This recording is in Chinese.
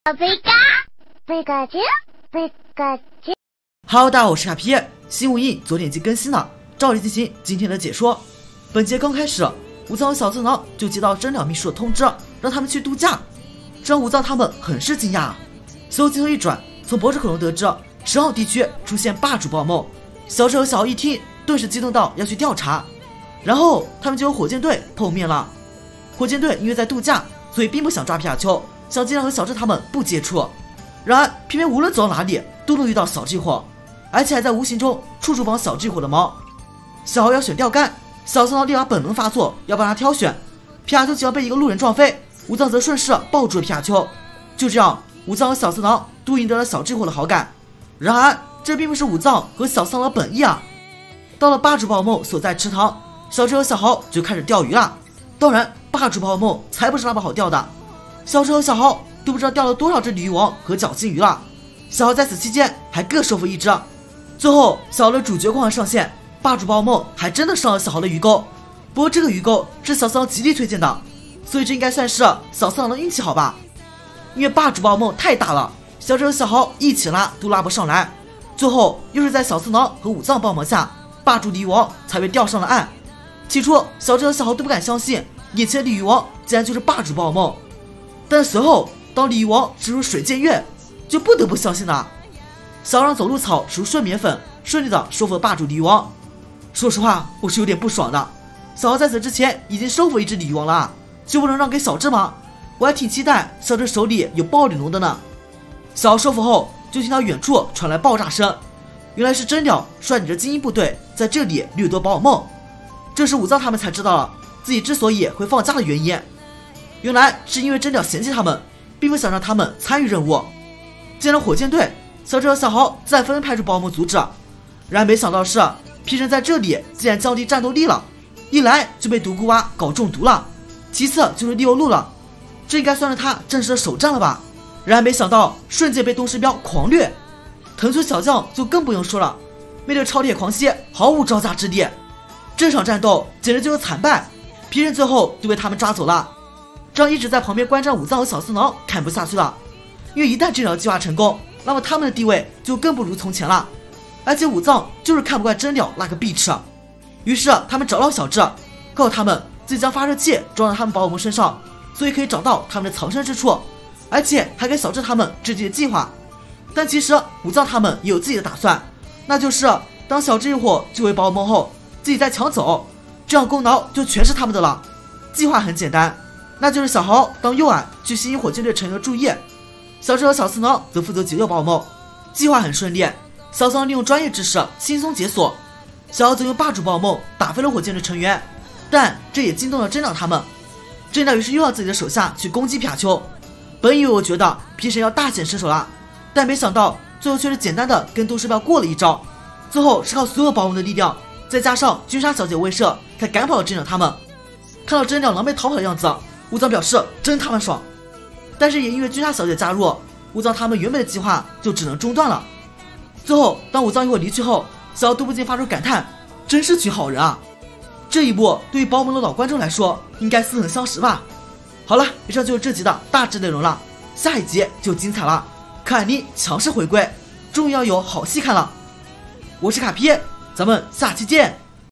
Hello， 大家好，我是卡皮。新武印昨天已经更新了，照例进行今天的解说。本节刚开始，武藏和小次郎就接到真鸟秘书的通知，让他们去度假，这让武藏他们很是惊讶。随后镜头一转，从博士口中得知10号地区出现霸主暴梦。小智和小奥一听，顿时激动到要去调查。然后他们就和火箭队碰面了。火箭队因为在度假，所以并不想抓皮卡丘，想尽量和小智他们不接触。然而偏偏无论走到哪里都能遇到小智火，而且还在无形中处处帮小智火的忙。小奥要选钓竿，小次郎立马本能发作，要帮他挑选。皮卡丘只要被一个路人撞飞，武藏则顺势抱住了皮卡丘。就这样，武藏和小次郎都赢得了小智火的好感。然而这并不是武藏和小次郎的本意啊！到了霸主暴梦所在池塘，小智和小豪就开始钓鱼了。当然，霸主暴梦才不是那么好钓的。小智和小豪都不知道钓了多少只鲤鱼王和角金鱼了。小豪在此期间还各收服一只。最后，小豪的主角光环上线，霸主暴梦还真的上了小豪的鱼钩。不过这个鱼钩是小次郎极力推荐的，所以这应该算是小次郎的运气好吧？因为霸主暴梦太大了，小智和小豪一起拉都拉不上来。最后又是在小次郎和武藏帮忙下，霸主鲤鱼王才被钓上了岸。起初小智和小豪都不敢相信眼前的鲤鱼王竟然就是霸主暴梦，但随后当鲤鱼王使出水箭月，就不得不相信了。小豪让走路草使出顺绵粉，顺利的收服了霸主鲤鱼王。说实话，我是有点不爽的。小豪在此之前已经收服一只鲤鱼王了，就不能让给小智吗？我还挺期待小智手里有暴鲤龙的呢。小豪收服后，就听到远处传来爆炸声，原来是真鸟率领着精英部队在这里掠夺宝梦。这时武藏他们才知道了自己之所以会放假的原因，原来是因为真鸟嫌弃他们，并不想让他们参与任务。见了火箭队，小智和小豪自然纷纷派出宝梦阻止。然而没想到的是，皮神在这里竟然降低战斗力了，一来就被独孤蛙搞中毒了，其次就是利欧路了，这应该算是他正式的首战了吧。然而没想到瞬间被东石标狂掠，藤村小将就更不用说了，面对超铁狂蝎毫无招架之力，这场战斗简直就是惨败，皮神最后就被他们抓走了。这让一直在旁边观战武藏和小次郎看不下去了，因为一旦这条计划成功，那么他们的地位就更不如从前了。而且武藏就是看不惯真鸟那个碧池，于是他们找到小智，告诉他们自己将发射器装到他们宝可梦身上，所以可以找到他们的藏身之处，而且还给小智他们制定计划。但其实武藏他们也有自己的打算，那就是当小智一伙救回宝可梦后，自己再抢走，这样功劳就全是他们的了。计划很简单，那就是小豪当诱饵去吸引火箭队成员的注意，小智和小次郎则负责解救宝可梦。计划很顺利，小次郎利用专业知识轻松解锁，小豪则用霸主宝可梦打飞了火箭队成员，但这也惊动了真鸟他们。真鸟于是又让自己的手下去攻击皮卡丘。本以为我觉得皮神要大显身手了，但没想到最后却是简单的跟都市标过了一招，最后是靠所有宝可梦的力量，再加上君莎小姐威慑，才赶跑了真鸟他们。看到真鸟狼狈逃跑的样子，武藏表示真他妈爽。但是也因为君莎小姐加入，武藏他们原本的计划就只能中断了。最后当武藏一伙离去后，小豪都不禁发出感叹，真是群好人啊。这一部对于宝可梦的老观众来说应该似曾相识吧。好了，以上就是这集的大致内容了，下一集就精彩了，可爱妮强势回归，终于要有好戏看了。我是卡皮，咱们下期见。